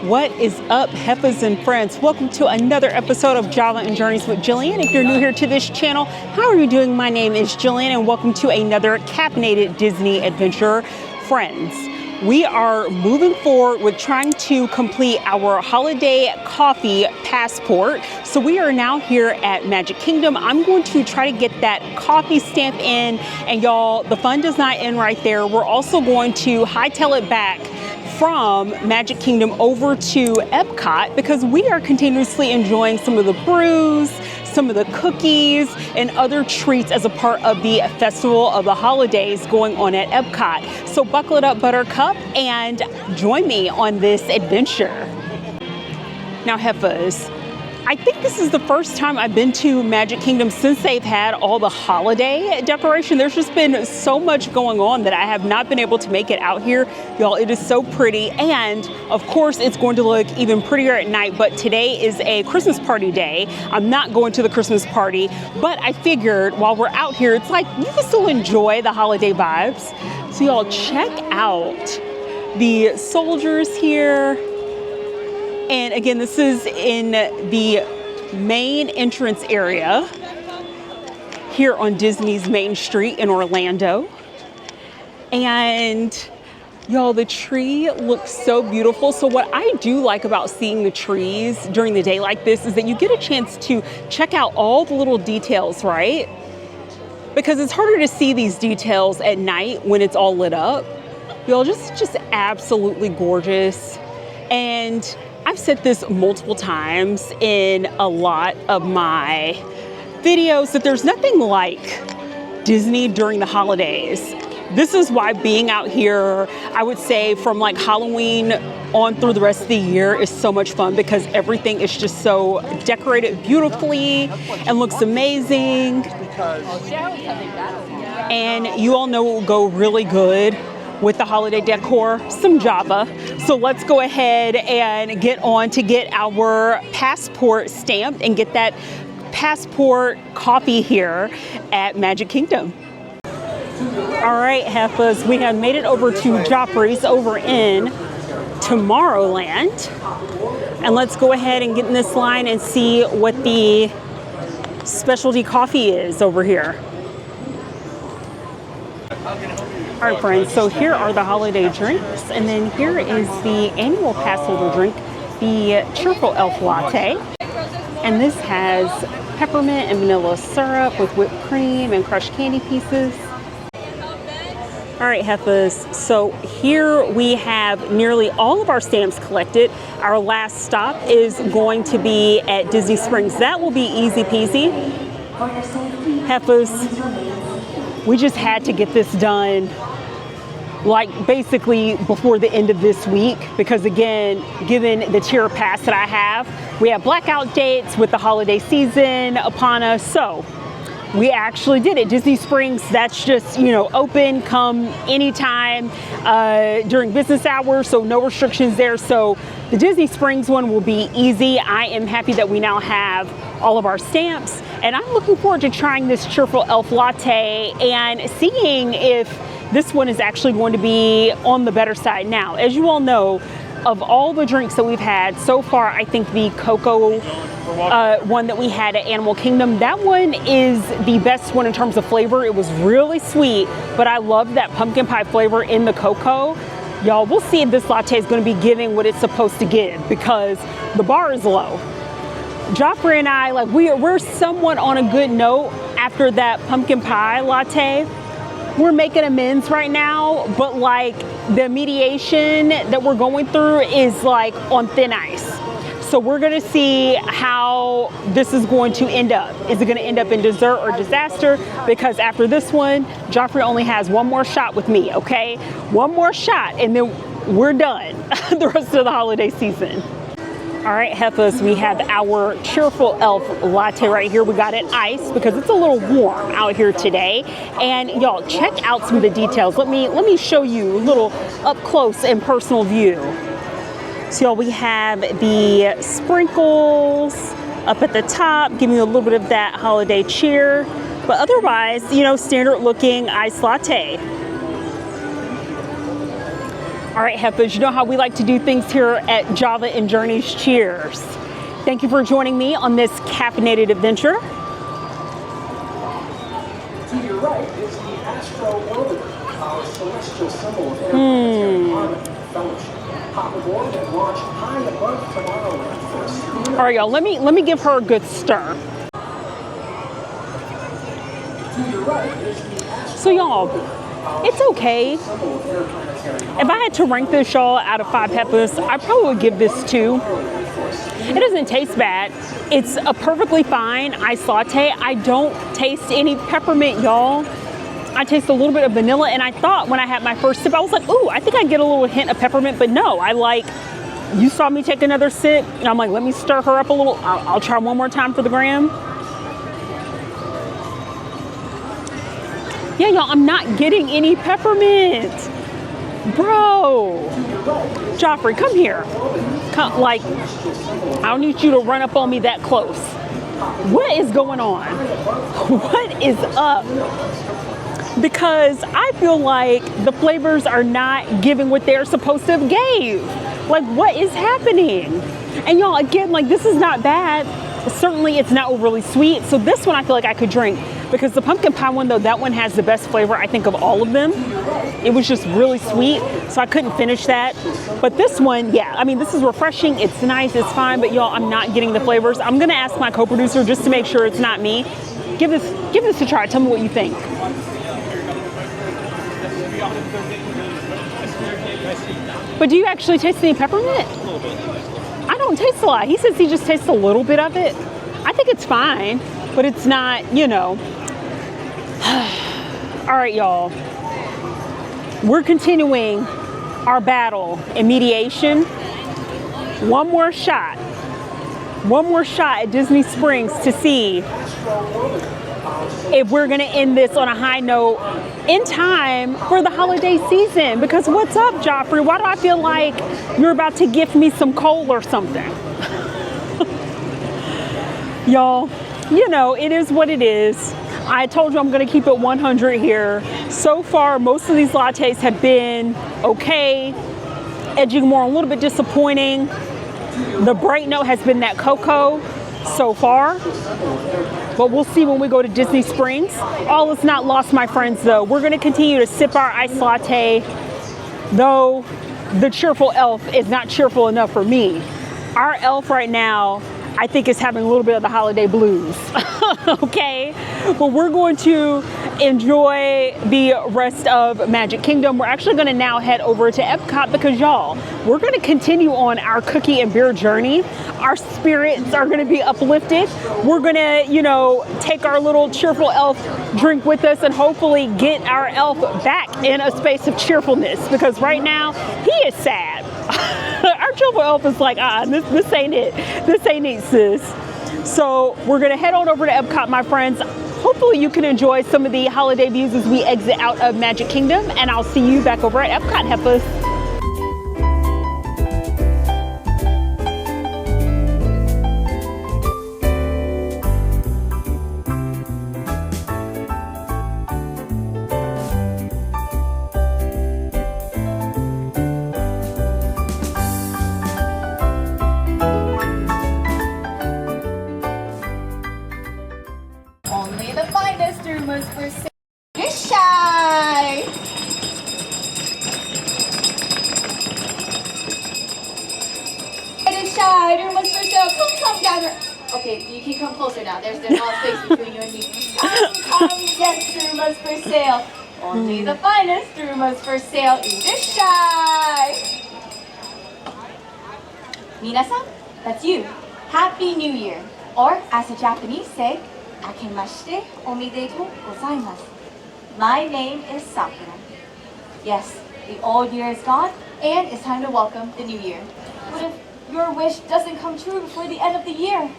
What is up, Heffas and friends? Welcome to another episode of Java and Journeys with Jillian. If you're new here to this channel, how are you doing? My name is Jillian and welcome to another caffeinated Disney adventure. Friends, we are moving forward with trying to complete our holiday coffee passport. So we are now here at Magic Kingdom. I'm going to try to get that coffee stamp in, and y'all, the fun does not end right there. We're also going to hightail it back from Magic Kingdom over to Epcot because we are continuously enjoying some of the brews, some of the cookies, and other treats as a part of the Festival of the Holidays going on at Epcot. So buckle it up, Buttercup, and join me on this adventure. Now, Heffas, I think this is the first time I've been to Magic Kingdom since they've had all the holiday decoration. There's just been so much going on that I have not been able to make it out here. Y'all, it is so pretty. And of course, it's going to look even prettier at night, but today is a Christmas party day. I'm not going to the Christmas party, but I figured while we're out here, it's like you can still enjoy the holiday vibes. So y'all, check out the soldiers here. And again, this is in the main entrance area here on Disney's Main Street in Orlando. And y'all, the tree looks so beautiful. So what I do like about seeing the trees during the day like this is that you get a chance to check out all the little details, right? Because it's harder to see these details at night when it's all lit up. Y'all, just absolutely gorgeous. And I've said this multiple times in a lot of my videos that there's nothing like Disney during the holidays. This is why being out here, I would say from like Halloween on through the rest of the year is so much fun because everything is just so decorated beautifully and looks amazing. And you all know it will go really good with the holiday decor, some Java. So let's go ahead and get on to get our passport stamped and get that passport coffee here at Magic Kingdom. All right, Heffas, we have made it over to Joffrey's over in Tomorrowland. And let's go ahead and get in this line and see what the specialty coffee is over here. All right, friends, so here are the holiday drinks, and then here is the annual pass holder drink, the Cheerful Elf Latte. And this has peppermint and vanilla syrup with whipped cream and crushed candy pieces. All right, Heffas, so here we have nearly all of our stamps collected. Our last stop is going to be at Disney Springs. That will be easy peasy. Heffas, we just had to get this done like basically before the end of this week because again, given the tier pass that I have, we have blackout dates with the holiday season upon us. So we actually did it. Disney Springs, that's just, you know, open, come anytime during business hours, so no restrictions there. So the Disney Springs one will be easy. I am happy that we now have all of our stamps, and I'm looking forward to trying this Cheerful Elf Latte and seeing if this one is actually going to be on the better side. Now, as you all know, of all the drinks that we've had so far, I think the cocoa one that we had at Animal Kingdom, that one is the best one in terms of flavor. It was really sweet, but I love that pumpkin pie flavor in the cocoa. Y'all, we'll see if this latte is going to be giving what it's supposed to give because the bar is low. Joffrey and I, like we're somewhat on a good note after that pumpkin pie latte. We're making amends right now, but like the mediation that we're going through is like on thin ice. So we're gonna see how this is going to end up. Is it gonna end up in dessert or disaster? Because after this one, Joffrey only has one more shot with me, okay? One more shot and then we're done the rest of the holiday season. All right, Heffas, we have our Cheerful Elf Latte right here. We got it iced because it's a little warm out here today. And y'all, check out some of the details. Let me show you a little up close and personal view. So y'all, we have the sprinkles up at the top, giving you a little bit of that holiday cheer. But otherwise, you know, standard looking iced latte. All All right, Heffas, you know how we like to do things here at Java and Journeys. Cheers. Thank you for joining me on this caffeinated adventure. To your right is the Astro Orbiter, our celestial symbol of interplanetary harmony and fellowship. Hop aboard and launch high above Tomorrowland for a spin. All right, y'all, let me give her a good stir. To your right is the Astro So y'all, it's okay. symbol of interplanetary If I had to rank this, y'all, out of 5 Heffas, I probably would give this 2. It doesn't taste bad. It's a perfectly fine iced latte. I don't taste any peppermint, y'all. I taste a little bit of vanilla, and I thought when I had my first sip, I was like, ooh, I think I get a little hint of peppermint, but no, you saw me take another sip, and I'm like, let me stir her up a little. I'll try one more time for the gram. Yeah, y'all, I'm not getting any peppermint. Bro, Joffrey, come here. I don't need you to run up on me that close. What is going on? What is up? Because I feel like the flavors are not giving what they're supposed to have gave. Like, what is happening? And y'all, again, like, this is not bad. Certainly it's not overly sweet. So this one I feel like I could drink, because the pumpkin pie one, though, that one has the best flavor, I think, of all of them. It was just really sweet, so I couldn't finish that. But this one, yeah, I mean, this is refreshing. It's nice, it's fine, but y'all, I'm not getting the flavors. I'm gonna ask my co-producer just to make sure it's not me. Give this a try. Tell me what you think. But do you actually taste any peppermint? I don't taste a lot. He says he just tastes a little bit of it. I think it's fine, but it's not, you know. All right, y'all. We're continuing our battle in mediation. One more shot at Disney Springs to see if we're gonna end this on a high note in time for the holiday season. Because what's up, Joffrey? Why do I feel like you're about to gift me some coal or something? Y'all, you know, it is what it is. I told you I'm gonna keep it 100 here. So far, most of these lattes have been okay, edging more a little bit disappointing. The bright note has been that cocoa so far, but we'll see when we go to Disney Springs. All is not lost, my friends, though. We're gonna continue to sip our iced latte, though the cheerful elf is not cheerful enough for me. Our elf right now, I think, is having a little bit of the holiday blues. Okay, but we're going to enjoy the rest of Magic Kingdom. We're actually going to now head over to Epcot, because y'all, we're going to continue on our cookie and beer journey. Our spirits are going to be uplifted. We're going to, you know, take our little cheerful elf drink with us and hopefully get our elf back in a space of cheerfulness, because right now he is sad. Our cheerful elf is like, this ain't it. This ain't it, sis. So we're gonna head on over to Epcot, my friends. Hopefully you can enjoy some of the holiday views as we exit out of Magic Kingdom, and I'll see you back over at Epcot, Heffas. Only the finest rumors for sale. You're shy. It is shy. Rumors for sale. Come, gather. Okay, you can come closer now. There's a lot of space between you and me. Come, yes, rumors for sale. Only the finest rumors for sale. It is shy. Minasan, that's you. Happy New Year. Or, as the Japanese say, Akemashite omedetou gozaimasu. My name is Sakura. Yes, the old year is gone, and it's time to welcome the new year. What if your wish doesn't come true before the end of the year?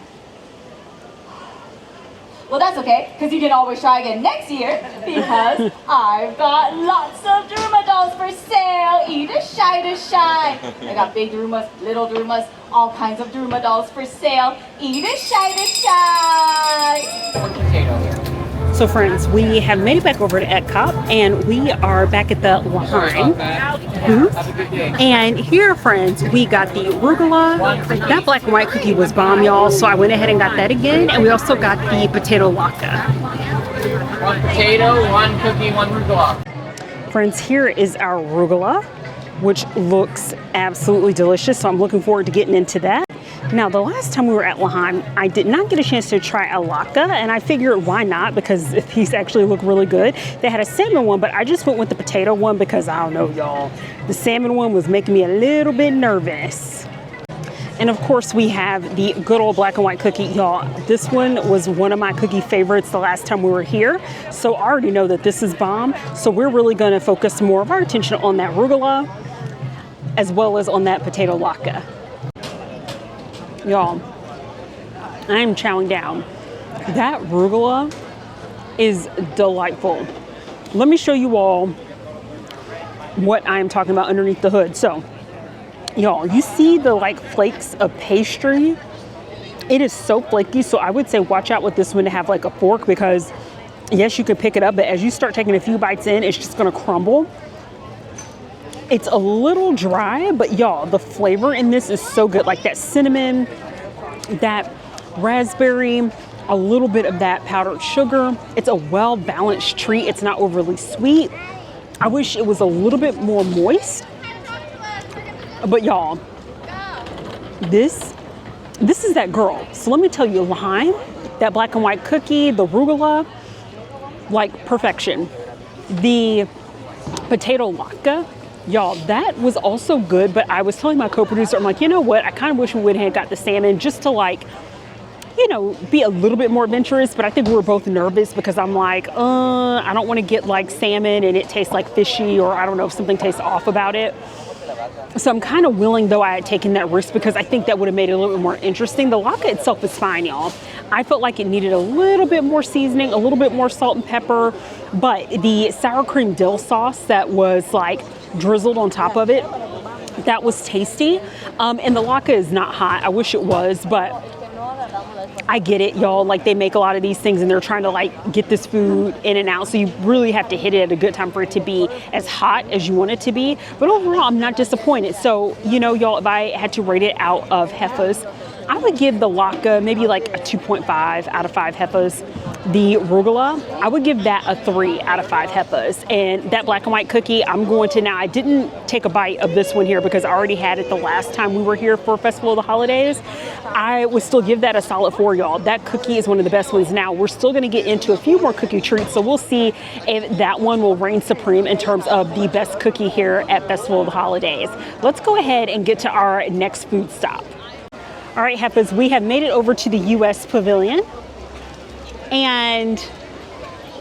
Well, that's okay, because you can always try again next year, because I've got lots of Duruma dolls for sale. Eat a shy. I got big Durumas, little Durumas, all kinds of Duruma dolls for sale. Eat a shy. One potato here. So friends, we have made it back over to Epcot and we are back at the Laheim booth. And here, friends, we got the arugula. That black and white cookie was bomb, y'all, so I went ahead and got that again. And we also got the potato latke. 1 potato, 1 cookie, 1 arugula. Friends, here is our arugula, which looks absolutely delicious. So I'm looking forward to getting into that. Now, the last time we were at Laheim, I did not get a chance to try a latke, and I figured why not, because these actually look really good. They had a salmon one, but I just went with the potato one because I don't know, y'all. The salmon one was making me a little bit nervous. And of course, we have the good old black and white cookie, y'all. This one was one of my cookie favorites the last time we were here, so I already know that this is bomb. So we're really going to focus more of our attention on that arugula, as well as on that potato latke. Y'all, I'm chowing down. That arugula is delightful. Let me show you all what I'm talking about underneath the hood. So, y'all, you see the like flakes of pastry? It is so flaky, so I would say watch out with this one to have like a fork, because yes, you can pick it up, but as you start taking a few bites in, it's just gonna crumble. It's a little dry, but y'all, the flavor in this is so good. Like that cinnamon, that raspberry, a little bit of that powdered sugar. It's a well-balanced treat. It's not overly sweet. I wish it was a little bit more moist. But y'all, this is that girl. So let me tell you, Laheim, that black and white cookie, the arugula, like perfection. The potato latke, y'all, that was also good, but I was telling my co-producer, I'm like, you know what? I kind of wish we would have got the salmon just to like, you know, be a little bit more adventurous, but I think we were both nervous because I'm like, I don't want to get like salmon and it tastes like fishy, or I don't know if something tastes off about it. So I'm kind of willing, though I had taken that risk, because I think that would have made it a little bit more interesting. The latke itself is fine, y'all. I felt like it needed a little bit more seasoning, a little bit more salt and pepper, but the sour cream dill sauce that was like drizzled on top of it, that was tasty. And the latke is not hot. I wish it was, but I get it, y'all. Like, they make a lot of these things and they're trying to like get this food in and out. So you really have to hit it at a good time for it to be as hot as you want it to be. But overall, I'm not disappointed. So, you know, y'all, if I had to rate it out of Heffas, I would give the latke maybe like a 2.5 out of 5 Heffas. The arugula, I would give that a 3 out of 5 Heffas. And that black and white cookie, I'm going to now, I didn't take a bite of this one here because I already had it the last time we were here for Festival of the Holidays. I would still give that a solid 4, y'all. That cookie is one of the best ones. Now, we're still going to get into a few more cookie treats, so we'll see if that one will reign supreme in terms of the best cookie here at Festival of the Holidays. Let's go ahead and get to our next food stop. All right, Heffas, we have made it over to the U.S. Pavilion, and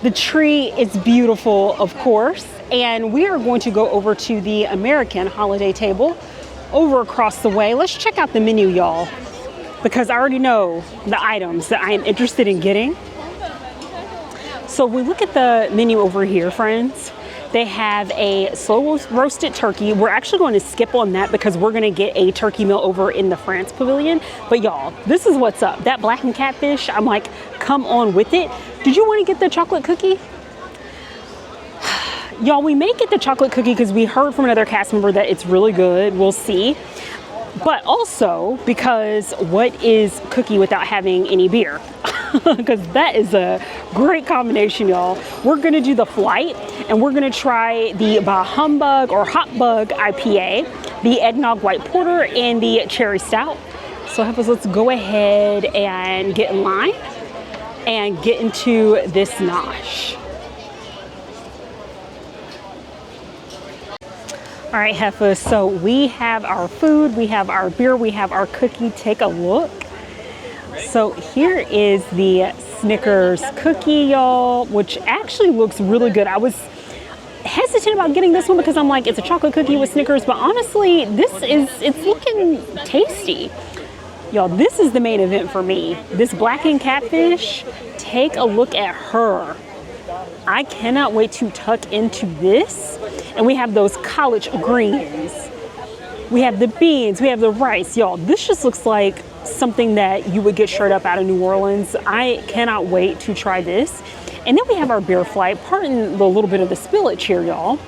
the tree is beautiful, of course, and we are going to go over to the American holiday table over across the way. Let's check out the menu, y'all, because I already know the items that I am interested in getting. So we look at the menu over here, friends. They have a slow roasted turkey. We're actually going to skip on that because we're going to get a turkey meal over in the France Pavilion. But y'all, this is what's up. That blackened catfish, I'm like, come on with it. Did you want to get the chocolate cookie? Y'all, we may get the chocolate cookie because we heard from another cast member that it's really good. We'll see. But also because what is cookie without having any beer? Because that is a great combination, y'all. We're going to do the flight, and we're going to try the Bah Humbug or Hot Bug IPA, the Eggnog White Porter, and the Cherry Stout. So Heffas, let's go ahead and get in line and get into this nosh. All right, Heffas, so we have our food, we have our beer, we have our cookie. Take a look. So here is the Snickers cookie, y'all, which actually looks really good. I was hesitant about getting this one because I'm like, it's a chocolate cookie with Snickers, but honestly, it's looking tasty. Y'all, this is the main event for me. This blackened catfish, take a look at her. I cannot wait to tuck into this. And we have those collard greens. We have the beans, we have the rice. Y'all, this just looks like something that you would get straight up out of New Orleans. I cannot wait to try this. And then we have our beer flight. Pardon the little bit of the spillage here, y'all.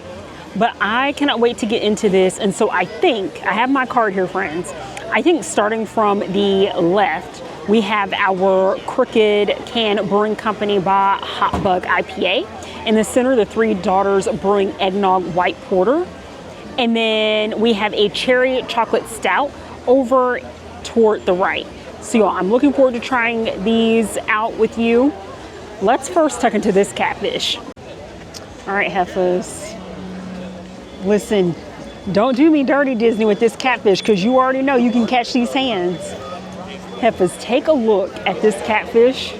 But I cannot wait to get into this. And so I think, I have my card here, friends. I think starting from the left, we have our Crooked Can Brewing Company by Hot Bug IPA. In the center, the Three Daughters Brewing Eggnog White Porter. And then we have a Cherry Chocolate Stout over toward the right. So y'all, I'm looking forward to trying these out with you. Let's first tuck into this catfish. All right, Heffas. Listen, don't do me dirty, Disney, with this catfish, because you already know you can catch these hands. Heffas, take a look at this catfish.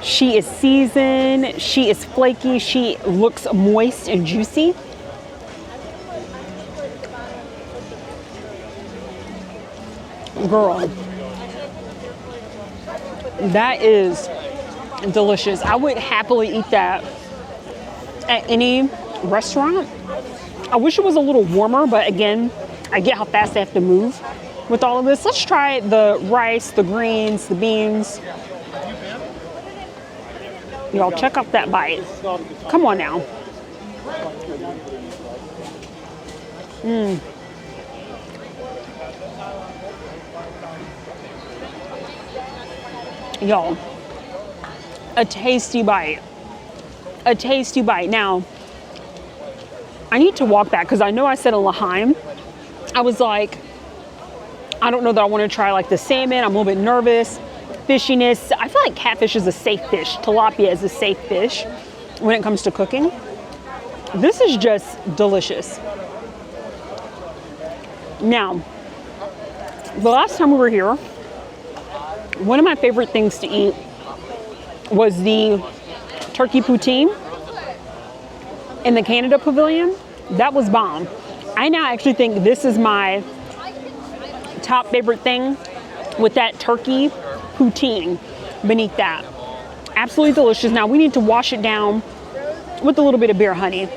She is seasoned, she is flaky, she looks moist and juicy. Girl, that is delicious. I would happily eat that at any restaurant. I wish it was a little warmer, but again, I get how fast they have to move with all of this. Let's try the rice, the greens, the beans. Y'all, check out that bite. Come on now. Y'all, a tasty bite. A tasty bite. Now, I need to walk back because I know I said a L'Haim. I was like, I don't know that I want to try like the salmon. I'm a little bit nervous. Fishiness. I feel like catfish is a safe fish. Tilapia is a safe fish when it comes to cooking. This is just delicious. Now, the last time we were here, one of my favorite things to eat was the turkey poutine in the Canada Pavilion. That was bomb. I now actually think this is my top favorite thing, with that turkey poutine beneath that. Absolutely delicious. Now we need to wash it down with a little bit of beer honey.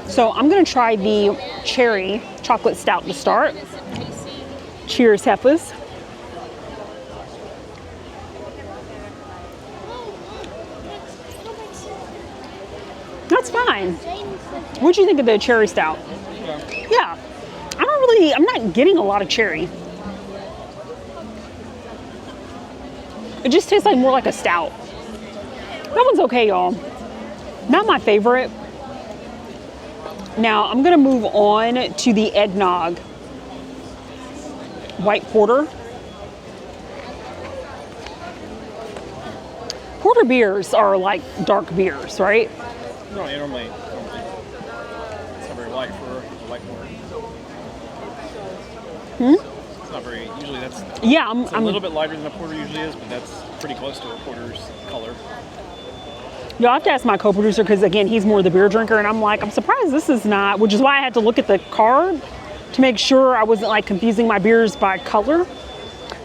So I'm gonna try the cherry chocolate stout to start. Cheers, Heffas. That's fine. What'd you think of the cherry stout? Yeah. I'm not getting a lot of cherry. It just tastes like more like a stout. That one's okay, y'all. Not my favorite. Now I'm gonna move on to the eggnog white porter. Porter beers are like dark beers, right? No, normally it's not very light for a white porter. It's not very, usually that's it's a little bit lighter than a porter usually is, but that's pretty close to a porter's color. You'll have to ask my co-producer, because again, he's more the beer drinker, and I'm like, I'm surprised this is not, which is why I had to look at the card to make sure I wasn't like confusing my beers by color.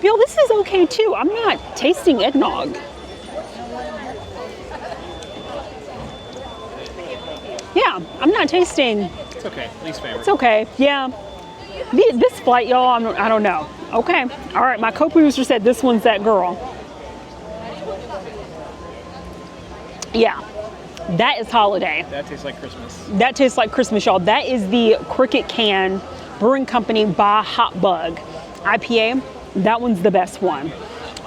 Yo, this is okay too. I'm not tasting eggnog. Yeah, I'm not tasting. It's okay, least favorite. It's okay, yeah. This flight, y'all, I don't know. Okay, all right, my co-producer said this one's that girl. Yeah, that is holiday. That tastes like Christmas. That tastes like Christmas, y'all. That is the Crooked Can Brewing Company by Hot Bug IPA. That one's the best one.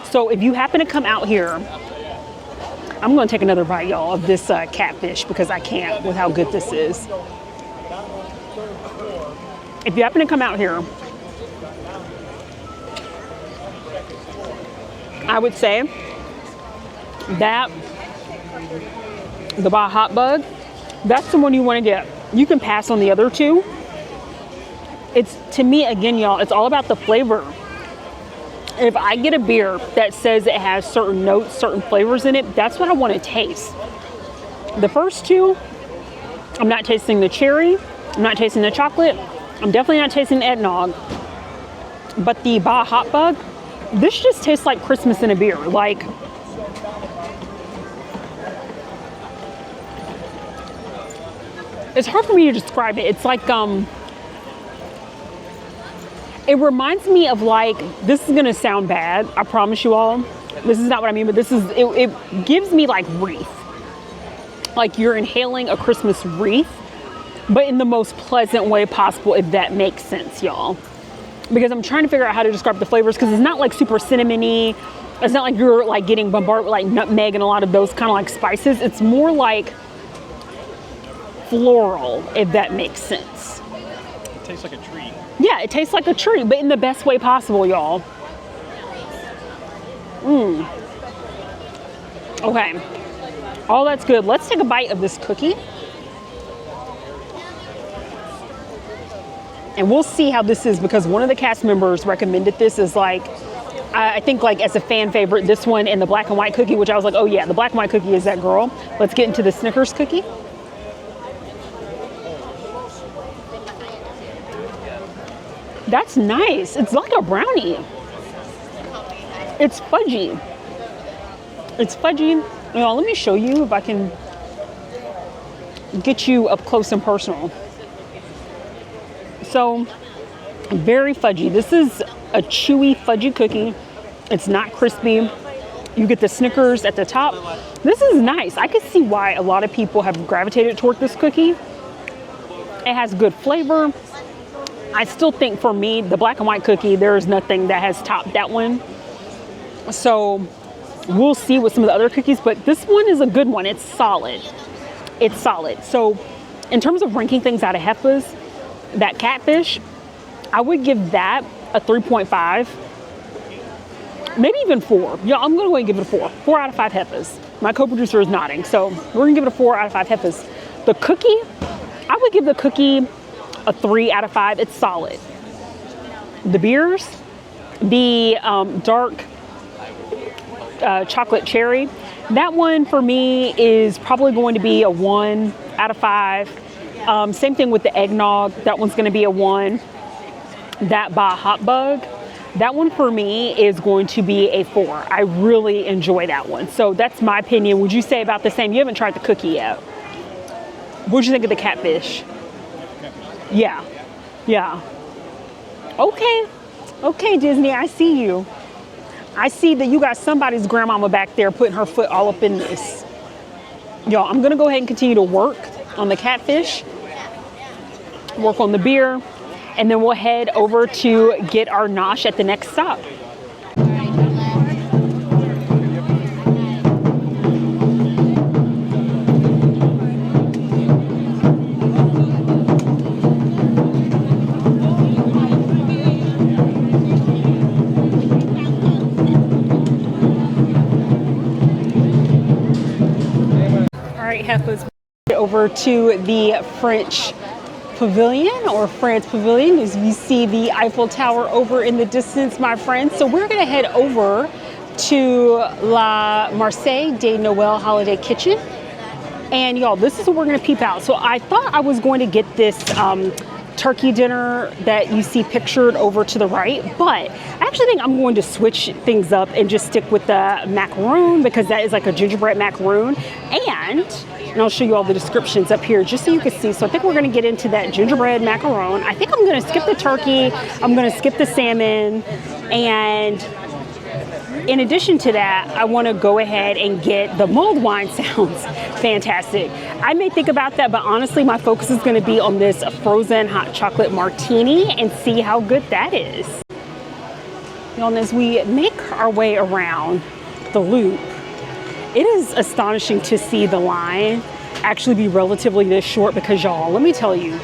So if you happen to come out here, I'm gonna take another bite, y'all, of this catfish, because I can't with how good this is. If you happen to come out here, I would say that the by Hot Bug, that's the one you want to get. You can pass on the other two. It's, to me, again, y'all, it's all about the flavor. If I get a beer that says it has certain notes, certain flavors in it, that's what I want to taste. The first two, I'm not tasting the cherry, I'm not tasting the chocolate, I'm definitely not tasting the eggnog. But the by Hot Bug, this just tastes like Christmas in a beer. Like, it's hard for me to describe it. It's like, it reminds me of like, this is gonna sound bad, I promise you all, This is not what I mean, but this is, it gives me like wreath. Like you're inhaling a Christmas wreath, but in the most pleasant way possible, if that makes sense, y'all. Because I'm trying to figure out how to describe the flavors, because it's not like super cinnamony. It's not like you're like getting bombarded with like nutmeg and a lot of those kind of like spices. It's more like floral, if that makes sense. It tastes like a tree. Yeah, it tastes like a tree, but in the best way possible, y'all. Okay. All that's good. Let's take a bite of this cookie. And we'll see how this is, because one of the cast members recommended this as like, I think like as a fan favorite, this one and the black and white cookie, which I was like, oh yeah, the black and white cookie is that girl. Let's get into the Snickers cookie. That's nice. It's like a brownie. It's fudgy. It's fudgy. You know, let me show you if I can get you up close and personal. So, very fudgy. This is a chewy, fudgy cookie. It's not crispy. You get the Snickers at the top. This is nice. I can see why a lot of people have gravitated toward this cookie. It has good flavor. I still think for me, the black and white cookie, there is nothing that has topped that one. So we'll see with some of the other cookies, but this one is a good one. It's solid. It's solid. So in terms of ranking things out of Heffas, that catfish, I would give that a 3.5, maybe even 4. Yeah, I'm gonna go ahead and give it a 4. 4 out of 5 Heffas. My co-producer is nodding, so we're gonna give it a 4 out of 5 Heffas. The cookie, I would give the cookie a 3 out of 5. It's solid. The beers, the dark chocolate cherry, that one for me is probably going to be a 1 out of 5. Same thing with the eggnog. That one's going to be a 1. That by Hot Bug, that one for me is going to be a 4. I really enjoy that one. So that's my opinion. Would you say about the same? You haven't tried the cookie yet. What'd you think of the catfish? Yeah. Yeah. Okay. Okay, Disney, I see you. I see that you got somebody's grandmama back there putting her foot all up in this. Y'all, I'm going to go ahead and continue to work on the catfish, work on the beer, and then we'll head over to get our nosh at the next stop. All right, Heffas, over to the French Pavilion or France Pavilion, as we see the Eiffel Tower over in the distance, my friends. So we're gonna head over to La Marseille de Noël Holiday Kitchen. And y'all, this is what we're gonna peep out. So I thought I was going to get this turkey dinner that you see pictured over to the right, but I actually think I'm going to switch things up and just stick with the macaroon, because that is like a gingerbread macaroon. And I'll show you all the descriptions up here just so you can see. So I think we're gonna get into that gingerbread macaroon. I think I'm gonna skip the turkey, I'm gonna skip the salmon, and in addition to that, I wanna go ahead and get the mulled wine. Sounds fantastic. I may think about that, but honestly, my focus is gonna be on this frozen hot chocolate martini and see how good that is. Y'all, and as we make our way around the loop, it is astonishing to see the line actually be relatively this short, because y'all, let me tell you,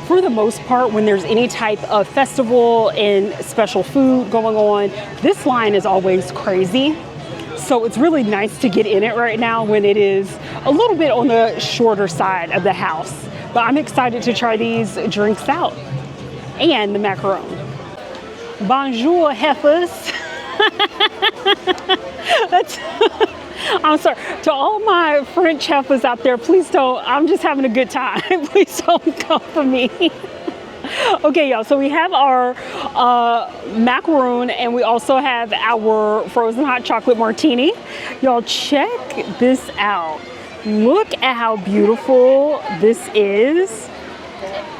for the most part, when there's any type of festival and special food going on, this line is always crazy. So it's really nice to get in it right now when it is a little bit on the shorter side of the house. But I'm excited to try these drinks out and the macaron. Bonjour, Heffas. That's I'm sorry to all my French Heffas out there, please don't, I'm just having a good time. Please don't come for me. Okay, y'all, so we have our macaroon, and we also have our frozen hot chocolate martini. Y'all, check this out. Look at how beautiful this is.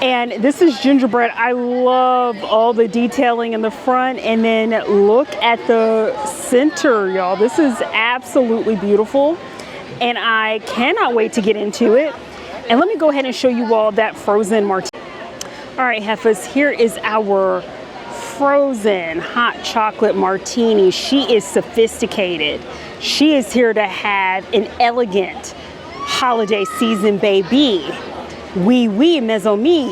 And this is gingerbread. I love all the detailing in the front, and then look at the center, y'all. This is absolutely beautiful, and I cannot wait to get into it. And let me go ahead and show you all that frozen martini. All right, Heffas, here is our frozen hot chocolate martini. She is sophisticated. She is here to have an elegant holiday season, baby. Oui, oui, mes amis.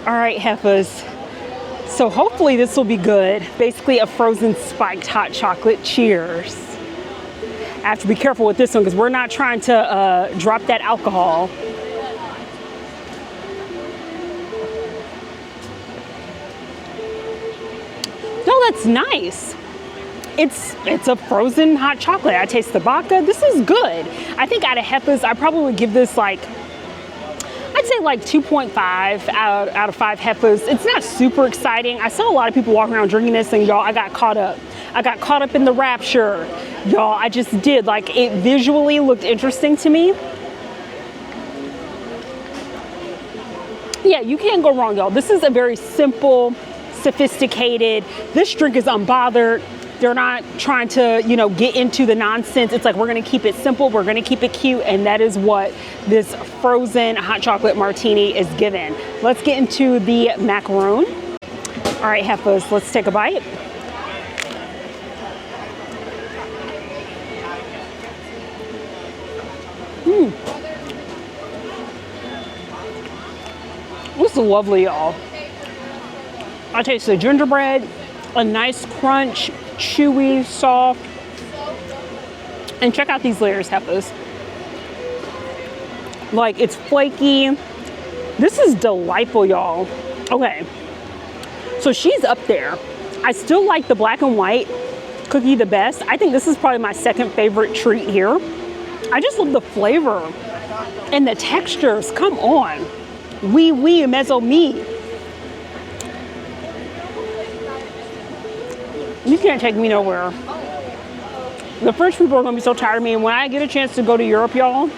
All right, Heffas. So hopefully this will be good. Basically a frozen spiked hot chocolate. Cheers. I have to be careful with this one because we're not trying to drop that alcohol. No, that's nice. It's a frozen hot chocolate. I taste the vodka. This is good. I think out of Heffas, I probably would give this like, I'd say like 2.5 out of 5 Heffas. It's not super exciting. I saw a lot of people walking around drinking this, and y'all, I got caught up. I got caught up in the rapture. Y'all, I just did. Like, it visually looked interesting to me. Yeah, you can't go wrong, y'all. This is a very simple, sophisticated, this drink is unbothered. They're not trying to, you know, get into the nonsense. It's like, we're going to keep it simple. We're going to keep it cute. And that is what this frozen hot chocolate martini is given. Let's get into the macaroon. All right, Heffas, let's take a bite. This is lovely, y'all. I taste the gingerbread, a nice crunch, chewy, soft. And check out these layers, Heffas. Like, it's flaky. This is delightful, y'all. Okay, so she's up there. I still like the black and white cookie the best. I think this is probably my second favorite treat here. I just love the flavor and the textures. Come on. Oui, oui, mes amis. You can't take me nowhere. The French people are gonna be so tired of me. And when I get a chance to go to Europe, y'all,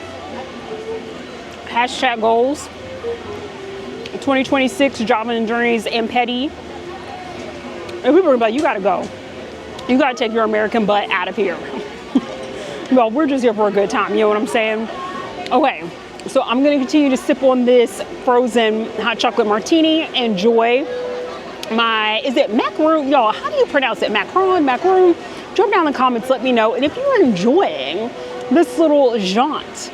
hashtag goals, 2026 Jobbing and Journeys and Petty. And people are like, you gotta go. You gotta take your American butt out of here. Well, we're just here for a good time, you know what I'm saying? Okay, so I'm gonna continue to sip on this frozen hot chocolate martini. Enjoy my, is it macaroon? Y'all, how do you pronounce it? Macaroon? Drop down in the comments, let me know. And if you're enjoying this little jaunt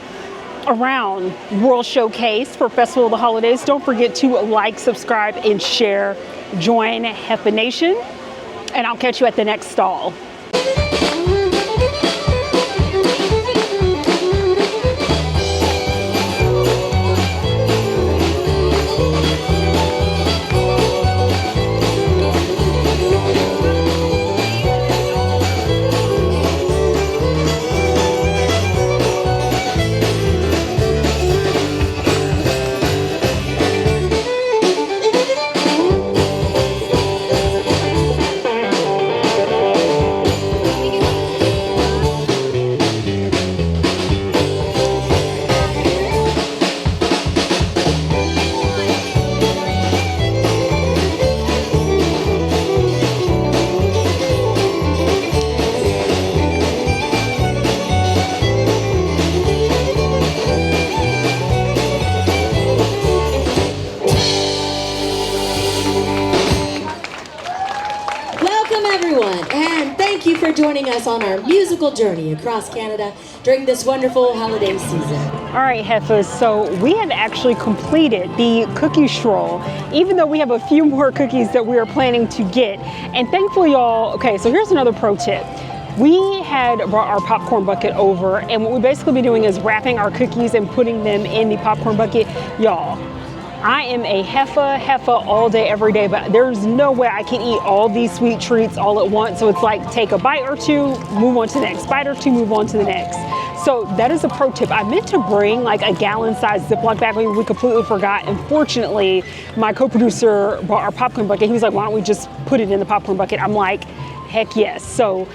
around World Showcase for Festival of the Holidays, don't forget to like, subscribe, and share. Join Heffa Nation, and I'll catch you at the next stall. Joining us on our musical journey across Canada during this wonderful holiday season. All right, Heffas, so we have actually completed the cookie stroll, even though we have a few more cookies that we are planning to get. And thankfully, y'all, okay, so here's another pro tip. We had brought our popcorn bucket over, and what we basically be doing is wrapping our cookies and putting them in the popcorn bucket. Y'all, I am a Heffa all day, every day, but there's no way I can eat all these sweet treats all at once. So it's like, take a bite or two, move on to the next bite or two, move on to the next. So that is a pro tip. I meant to bring like a gallon-sized Ziploc bag. We completely forgot. Unfortunately, my co-producer brought our popcorn bucket. He was like, why don't we just put it in the popcorn bucket? I'm like, heck yes. So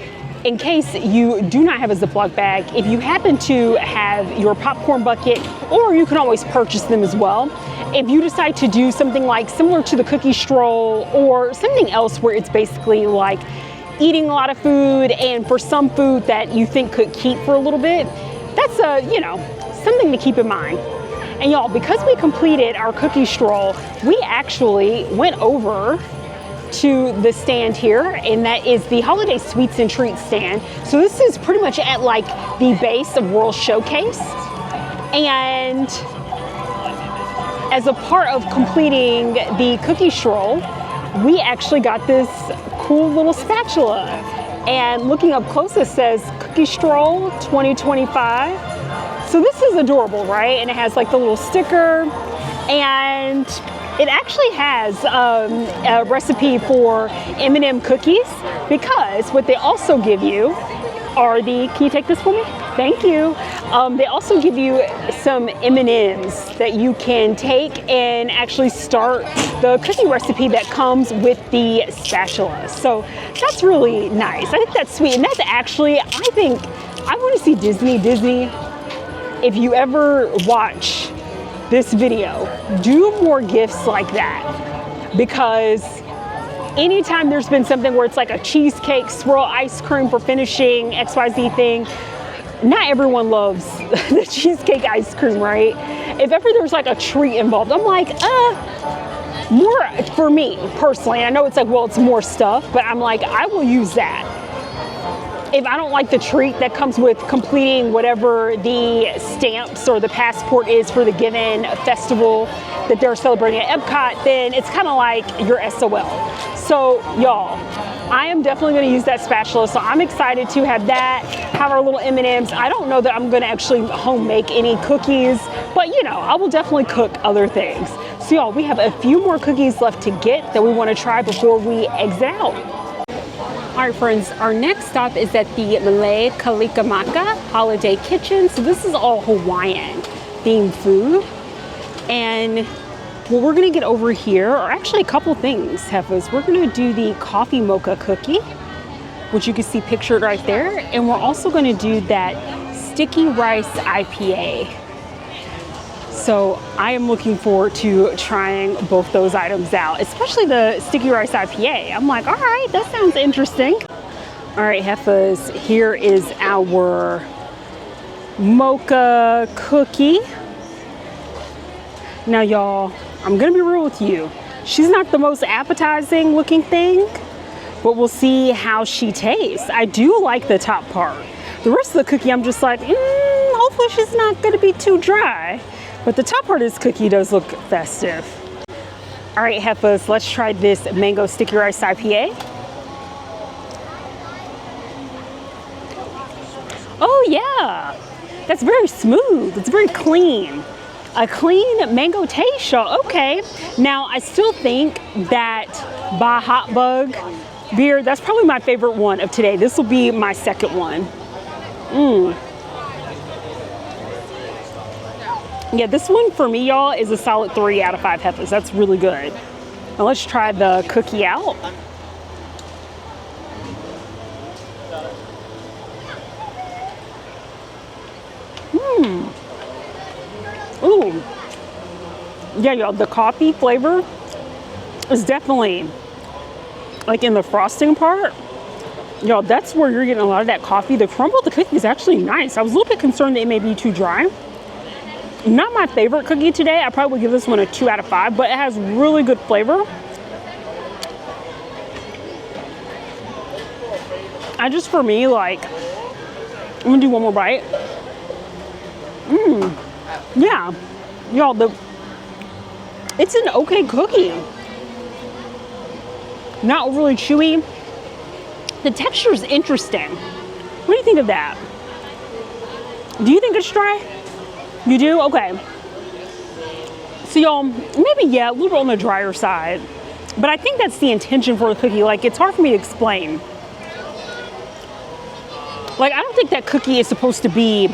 in case you do not have a Ziploc bag, if you happen to have your popcorn bucket, or you can always purchase them as well, if you decide to do something like similar to the cookie stroll or something else where it's basically like eating a lot of food and for some food that you think could keep for a little bit, that's something to keep in mind. And y'all, because we completed our cookie stroll, we actually went over to the stand here, and that is the Holiday Sweets and Treats stand. So this is pretty much at like the base of World Showcase. And as a part of completing the cookie stroll, we actually got this cool little spatula. And looking up close, it says Cookie Stroll 2025. So this is adorable, right? And it has like the little sticker, and it actually has a recipe for M&M cookies, because what they also give you are can you take this for me? Thank you. They also give you some M&Ms that you can take and actually start the cookie recipe that comes with the spatula. So that's really nice. I think that's sweet. And that's actually, I want to see Disney. If you ever watch this video, do more gifts like that, because anytime there's been something where it's like a cheesecake swirl ice cream for finishing XYZ thing, not everyone loves the cheesecake ice cream, right? If ever there's like a treat involved, I'm like, more for me personally. I know it's like, well, it's more stuff, but I'm like, I will use that. If I don't like the treat that comes with completing whatever the stamps or the passport is for the given festival that they're celebrating at Epcot, then it's kind of like your SOL. So y'all, I am definitely going to use that spatula. So I'm excited to have that, have our little M&Ms. I don't know that I'm going to actually home make any cookies, but I will definitely cook other things. So y'all, we have a few more cookies left to get that we want to try before we exit out. All right, friends, our next stop is at the Malay Kalicamaka Holiday Kitchen. So this is all Hawaiian themed food. And what we're gonna get over here are actually a couple things, Heffas. We're gonna do the coffee mocha cookie, which you can see pictured right there. And we're also gonna do that sticky rice IPA. So I am looking forward to trying both those items out, especially the sticky rice IPA. I'm like, all right, that sounds interesting. All right, Heffas, here is our mocha cookie. Now, y'all, I'm gonna be real with you. She's not the most appetizing looking thing, but we'll see how she tastes. I do like the top part. The rest of the cookie, I'm just like, hopefully she's not gonna be too dry. But the top part of this cookie does look festive. All right, Heffas, let's try this mango sticky rice IPA. Oh yeah, that's very smooth. It's very clean. A clean mango taste, y'all. Okay. Now, I still think that by Hot Bug beer, that's probably my favorite one of today. This will be my second one. Yeah, this one for me, y'all, is a solid 3 out of 5 Heffas. That's really good. Now let's try the cookie out. Ooh. Yeah, y'all, the coffee flavor is definitely like in the frosting part. Y'all, that's where you're getting a lot of that coffee. The crumble of the cookie is actually nice. I was a little bit concerned that it may be too dry. Not my favorite cookie today. I probably would give this one a 2 out of 5, but it has really good flavor. I just, for me, like, I'm gonna do one more bite. Yeah, y'all, it's an okay cookie. Not overly chewy. The texture is interesting. What do you think of that? Do you think it's dry? You do? Okay. So y'all, maybe, yeah, a little bit on the drier side, but I think that's the intention for the cookie. Like, it's hard for me to explain. Like, I don't think that cookie is supposed to be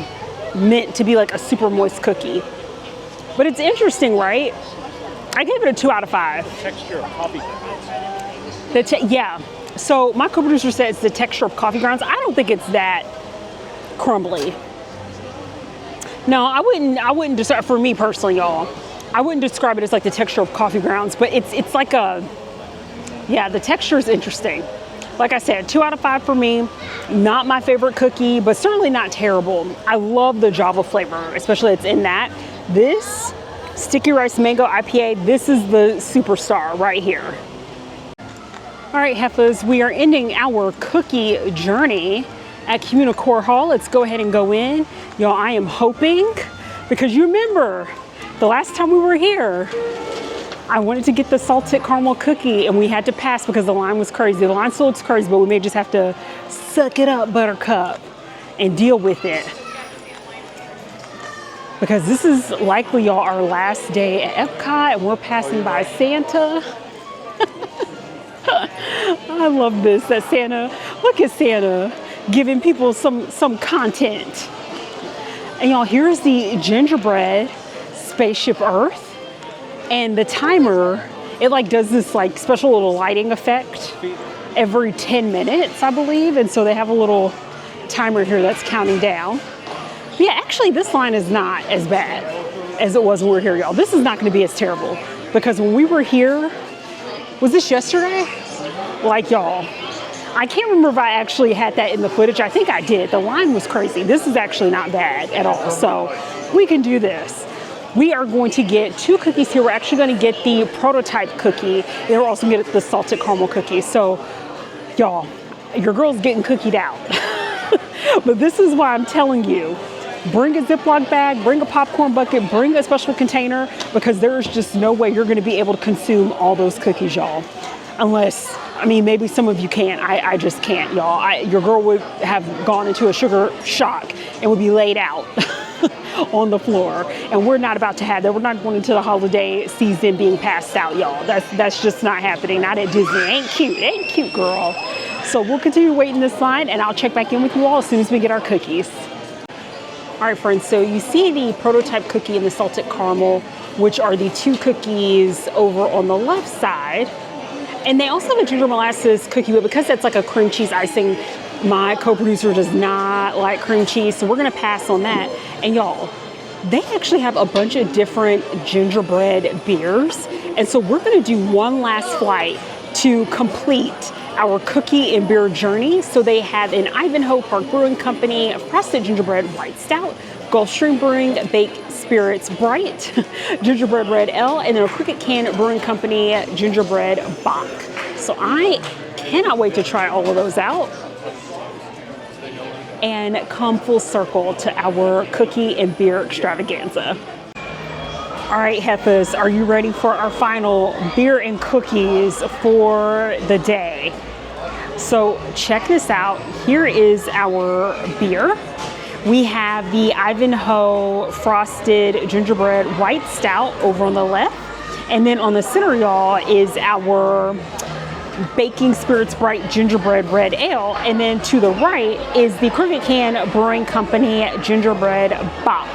meant to be like a super moist cookie, but it's interesting, right? I gave it a 2 out of 5. Texture of coffee. Yeah, So my co-producer said it's the texture of coffee grounds. I don't think it's that crumbly. No, I wouldn't describe, for me personally, y'all, I wouldn't describe it as like the texture of coffee grounds, but it's like a, yeah, the texture is interesting. Like I said, 2 out of 5 for me. Not my favorite cookie, but certainly not terrible. I love the Java flavor, especially it's in that. This Sticky Rice Mango IPA, this is the superstar right here. All right, Heffas, we are ending our cookie journey at Communicore Hall. Let's go ahead and go in. Y'all, I am hoping, because you remember the last time we were here, I wanted to get the salted caramel cookie and we had to pass because the line was crazy. The line still looks crazy, but we may just have to suck it up, Buttercup, and deal with it. Because this is likely, y'all, our last day at Epcot and we're passing by Santa. I love this, that Santa, look at Santa giving people some content. And y'all, here's the gingerbread Spaceship Earth. And the timer, it like does this like special little lighting effect every 10 minutes, I believe. And so they have a little timer here that's counting down. But yeah, actually this line is not as bad as it was when we were here, y'all. This is not gonna be as terrible because when we were here, was this yesterday? Like y'all, I can't remember if I actually had that in the footage. I think I did. The line was crazy. This is actually not bad at all. So we can do this. We are going to get 2 cookies here. We're actually going to get the prototype cookie. And we're also going to get the salted caramel cookie. So y'all, your girl's getting cookied out. But this is why I'm telling you, bring a Ziploc bag, bring a popcorn bucket, bring a special container, because there's just no way you're going to be able to consume all those cookies, y'all. Unless, I mean, maybe some of you can. I just can't, y'all. Your girl would have gone into a sugar shock and would be laid out on the floor. And we're not about to have that. We're not going into the holiday season being passed out, y'all. That's just not happening. Not at Disney. Ain't cute, girl. So we'll continue waiting this line and I'll check back in with you all as soon as we get our cookies. All right, friends, so you see the prototype cookie and the salted caramel, which are the 2 cookies over on the left side. And they also have a ginger molasses cookie, but because that's like a cream cheese icing, my co-producer does not like cream cheese, so we're gonna pass on that. And y'all, they actually have a bunch of different gingerbread beers. And so we're gonna do one last flight to complete our cookie and beer journey. So they have an Ivanhoe Park Brewing Company Frosted Gingerbread White Stout, Gulfstream Brewing Baked Spirits Bright, Gingerbread Red Ale, and then a Cricket Can Brewing Company Gingerbread Bach. So I cannot wait to try all of those out and come full circle to our cookie and beer extravaganza. All right, Heffas, are you ready for our final beer and cookies for the day? So check this out. Here is our beer. We have the Ivanhoe Frosted Gingerbread White Stout over on the left. And then on the center, y'all, is our Baking Spirits Bright Gingerbread Red Ale. And then to the right is the Cricket Can Brewing Company Gingerbread Bach.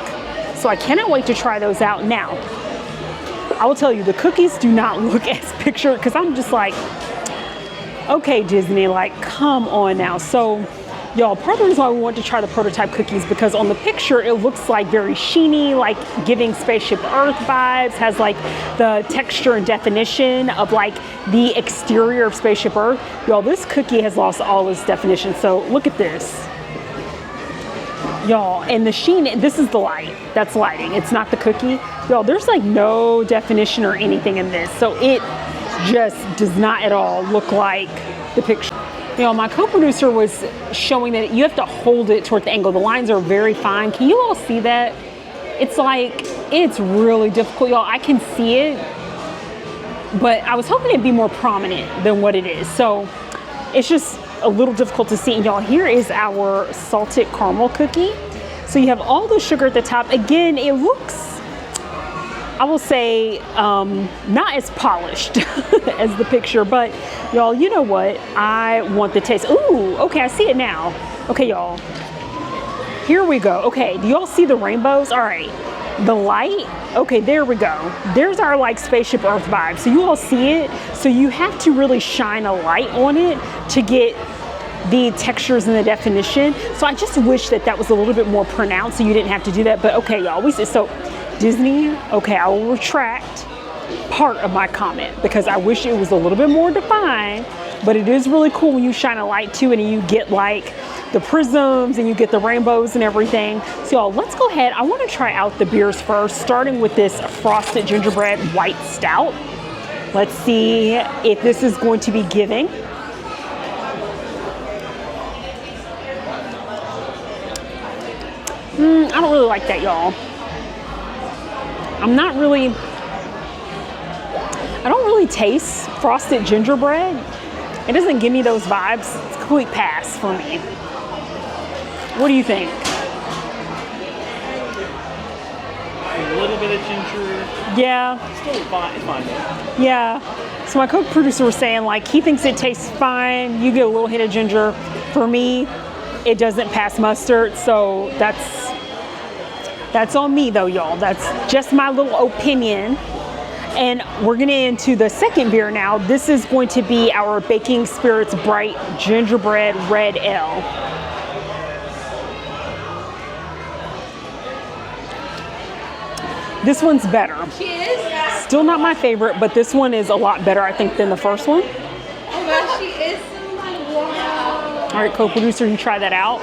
So I cannot wait to try those out. Now, I will tell you, the cookies do not look as pictured, because I'm just like, okay, Disney, like, come on now. So, y'all, part of the reason why we want to try the prototype cookies, because on the picture, it looks like very sheeny, like giving Spaceship Earth vibes, has like the texture and definition of like the exterior of Spaceship Earth. Y'all, this cookie has lost all its definition. So look at this. Y'all, and the sheen, this is the light, that's lighting, it's not the cookie. Y'all, there's like no definition or anything in this, so it just does not at all look like the picture. Y'all, my co-producer was showing that you have to hold it toward the angle. The lines are very fine. Can you all see that? It's like, it's really difficult, y'all. I can see it, but I was hoping it'd be more prominent than what it is. So it's just a little difficult to see. And y'all, here is our salted caramel cookie. So you have all the sugar at the top. Again, it looks, I will say, not as polished as the picture, but y'all, you know what? I want the taste. Ooh, okay, I see it now. Okay, y'all, here we go. Okay, do y'all see the rainbows? All right, The light, okay, there we go. There's our like spaceship Earth vibe. So you all see it. So you have to really shine a light on it to get the textures and the definition. So I just wish that that was a little bit more pronounced so you didn't have to do that. But okay, y'all, so Disney, okay, I will retract part of my comment because I wish it was a little bit more defined, but it is really cool when you shine a light too and you get like the prisms and you get the rainbows and everything. So y'all, let's go ahead. I want to try out the beers first, starting with this frosted gingerbread white stout. Let's see if this is going to be giving. I don't really like that, y'all. I don't really taste frosted gingerbread. It doesn't give me those vibes. It's a complete pass for me. What do you think? A little bit of ginger. Yeah. Still fine. It's fine though. Yeah. So my Coke producer was saying like he thinks it tastes fine. You get a little hit of ginger. For me, it doesn't pass mustard. So that's on me though, y'all. That's just my little opinion. And we're gonna into the second beer now. This is going to be our Baking Spirits Bright Gingerbread Red Ale. This one's better. Still not my favorite, but this one is a lot better, I think, than the first one. Oh gosh, she is. Wow. All right, co-producer, you try that out.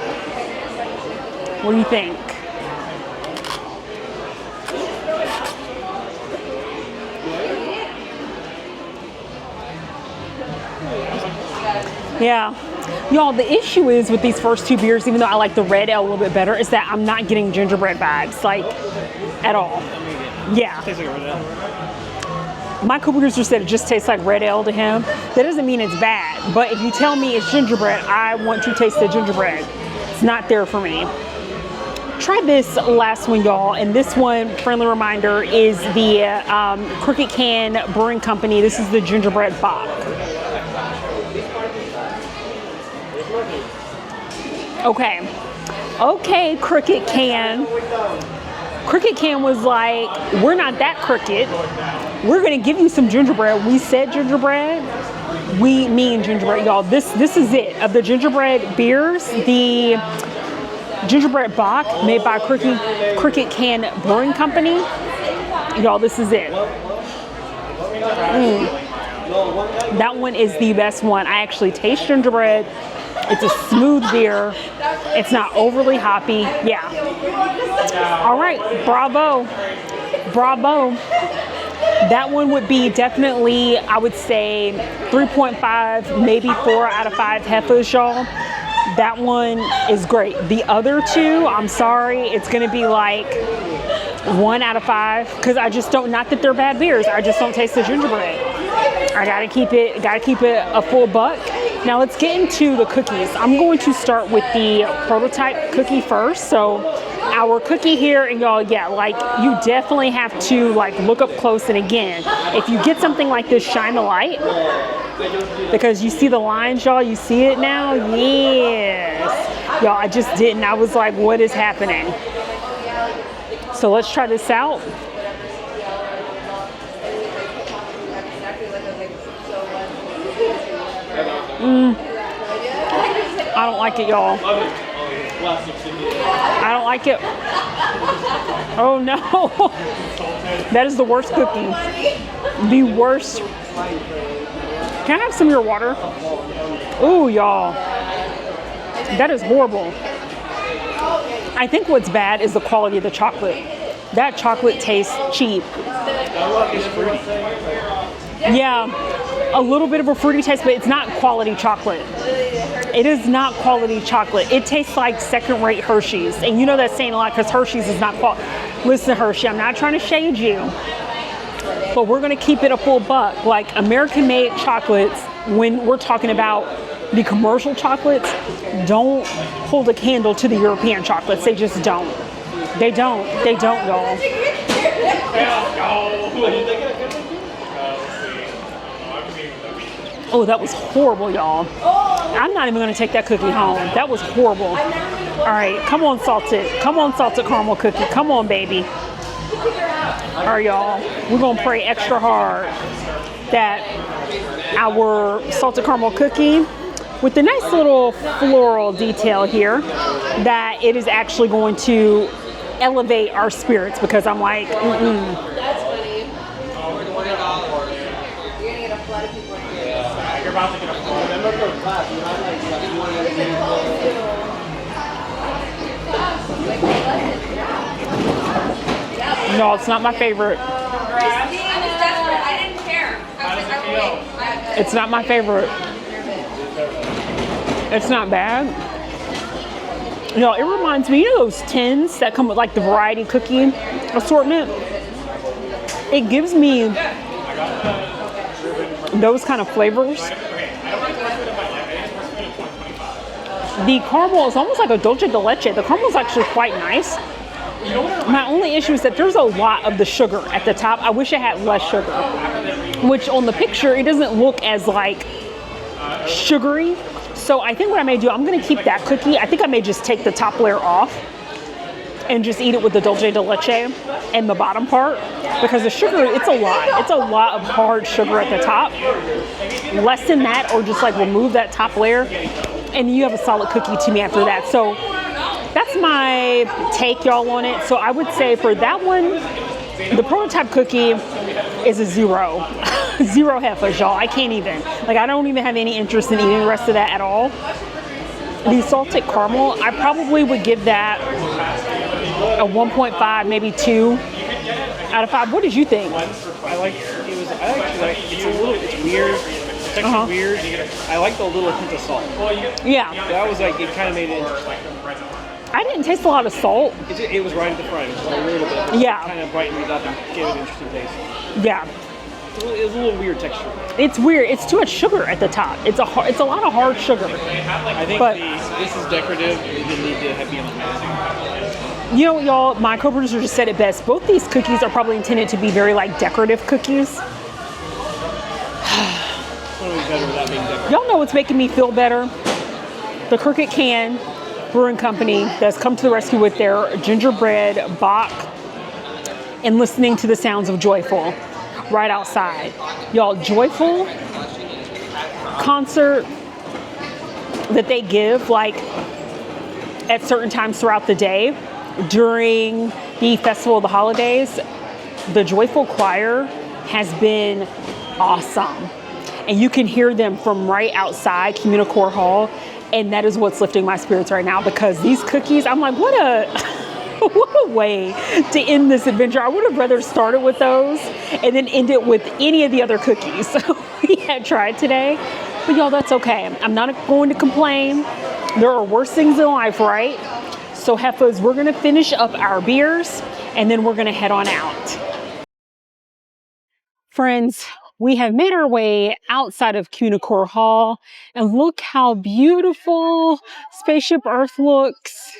What do you think? Yeah. Y'all, the issue is with these first two beers, even though I like the red ale a little bit better, is that I'm not getting gingerbread vibes, like, at all. Yeah. Tastes like a red ale. My co-producer said it just tastes like red ale to him. That doesn't mean it's bad, but if you tell me it's gingerbread, I want to taste the gingerbread. It's not there for me. Try this last one, y'all, and this one, friendly reminder, is the Crooked Can Brewing Company. This is the gingerbread Bach. Okay, Crooked Can. Crooked Can was like, we're not that crooked. We're gonna give you some gingerbread. We said gingerbread. We mean gingerbread, y'all. This is it. Of the gingerbread beers, the gingerbread Bach made by Crooked Can Brewing Company. Y'all, this is it. That one is the best one. I actually taste gingerbread. It's a smooth beer. It's not overly hoppy. Yeah. All right, bravo. Bravo. That one would be definitely, I would say, 3.5, maybe 4 out of 5 Heffas, y'all. That one is great. The other two, I'm sorry, it's gonna be like 1 out of 5, because I just don't, not that they're bad beers, I just don't taste the gingerbread. I gotta keep it a full buck. Now let's get into the cookies. I'm going to start with the prototype cookie first. So our cookie here, and y'all, yeah, like you definitely have to like look up close. And again, if you get something like this, shine a light, because you see the lines, y'all, you see it now? Yes. Y'all, I just didn't. I was like, what is happening? So let's try this out. I don't like it, y'all. I don't like it. Oh no. That is the worst cookie. The worst. Can I have some of your water? Ooh, y'all. That is horrible. I think what's bad is the quality of the chocolate. That chocolate tastes cheap. Yeah, a little bit of a fruity taste, but it's not quality chocolate. It is not quality chocolate. It tastes like second-rate Hershey's. And you know that's saying a lot because Hershey's is not quality. Listen, Hershey, I'm not trying to shade you, but we're gonna keep it a full buck. Like American-made chocolates, when we're talking about the commercial chocolates, don't hold a candle to the European chocolates. They just don't. They don't, y'all. Oh, that was horrible, y'all. I'm not even gonna take that cookie home. That was horrible. All right, come on, salted. Come on, salted caramel cookie. Come on, baby. All right, y'all, we're gonna pray extra hard that our salted caramel cookie with the nice little floral detail here, that it is actually going to elevate our spirits, because I'm like, That's funny. You're gonna get a flood of people. Yeah, you're about to get a phone. No, it's not my favorite. I was desperate. I didn't care. It's not my favorite. It's not bad. No, it reminds me, you know those tins that come with like the variety cookie assortment? It gives me those kind of flavors. The caramel is almost like a dulce de leche. The caramel is actually quite nice. My only issue is that there's a lot of the sugar at the top. I wish it had less sugar, which on the picture, it doesn't look as like sugary. So I think what I may do, I'm gonna keep that cookie. I think I may just take the top layer off and just eat it with the dulce de leche and the bottom part, because the sugar, it's a lot. It's a lot of hard sugar at the top. Less than that, or just like remove that top layer, and you have a solid cookie to me after that. So that's my take, y'all, on it. So I would say for that one, the prototype cookie is a 0. 0 Heffas, y'all. I can't even. Like, I don't even have any interest in eating the rest of that at all. The salted caramel, I probably would give that a 1.5, maybe 2 out of 5. What did you think? I actually like it's weird. The texture's weird. I like the little hint of salt. Yeah. That was like, it kind of made it interesting. I didn't taste a lot of salt. It was right at the front. It was a little bit. Yeah. Kind of brightened it up and gave it an interesting taste. Yeah. It was a little weird texture. It's weird. It's too much sugar at the top. It's a lot of hard sugar. I think this is decorative. It didn't need to be on the menu. You know, y'all, my co-producer just said it best. Both these cookies are probably intended to be very like decorative cookies. Y'all know what's making me feel better? The Crooked Can Brewing Company that's come to the rescue with their gingerbread Bach and listening to the sounds of Joyful right outside. Y'all, Joyful concert that they give like at certain times throughout the day during the Festival of the Holidays, the Joyful Choir has been awesome. And you can hear them from right outside Communicore Hall. And that is what's lifting my spirits right now, because these cookies, I'm like, what a way to end this adventure. I would have rather started with those and then end it with any of the other cookies we had tried today. But y'all, that's okay. I'm not going to complain. There are worse things in life, right? So Heffas, we're gonna finish up our beers and then we're gonna head on out. Friends, we have made our way outside of Communicore Hall, and look how beautiful Spaceship Earth looks.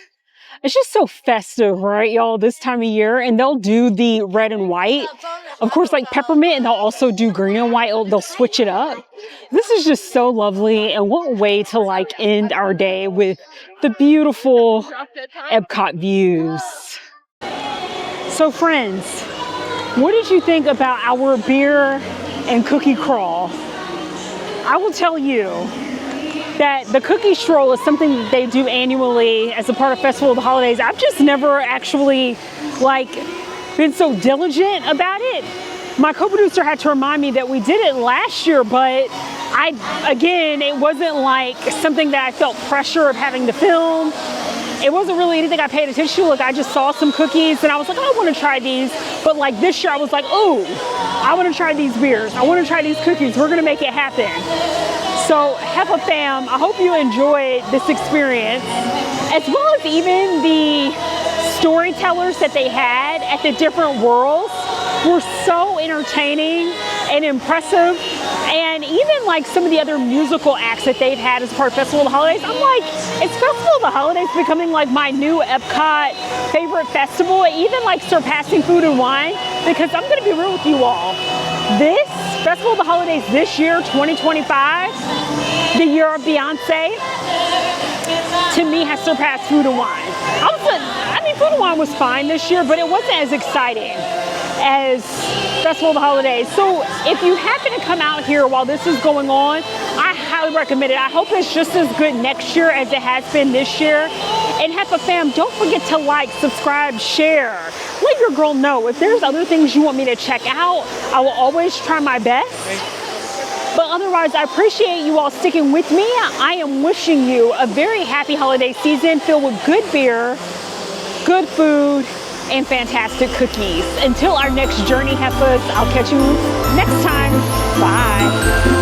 It's just so festive, right, y'all, this time of year. And they'll do the red and white, of course, like peppermint, and they'll also do green and white. They'll switch it up. This is just so lovely, and what way to like end our day with the beautiful Epcot views. So friends, what did you think about our beer and cookie crawl? I will tell you that the cookie stroll is something that they do annually as a part of Festival of the Holidays. I've just never actually like been so diligent about it. My co-producer had to remind me that we did it last year, but again, it wasn't like something that I felt pressure of having to film. It wasn't really anything I paid attention to. Like, I just saw some cookies and I was like, oh, I want to try these. But like this year I was like, oh, I want to try these beers. I want to try these cookies. We're going to make it happen. So Heffa fam, I hope you enjoyed this experience, as well as even the storytellers that they had at the different worlds were so entertaining and impressive. And even like some of the other musical acts that they've had as part of Festival of the Holidays, I'm like, is Festival of the Holidays becoming like my new Epcot favorite festival, even like surpassing Food and Wine? Because I'm gonna be real with you all, this Festival of the Holidays this year, 2025, the year of Beyonce, to me has surpassed Food and Wine. I mean, Food and Wine was fine this year, but it wasn't as exciting as Festival of the Holidays. So if you happen to come out here while this is going on, I highly recommend it. I hope it's just as good next year as it has been this year. And Heffa fam, don't forget to like, subscribe, share. Let your girl know. If there's other things you want me to check out, I will always try my best. But otherwise, I appreciate you all sticking with me. I am wishing you a very happy holiday season filled with good beer, good food, and fantastic cookies. Until our next journey, Heffas, I'll catch you next time. Bye.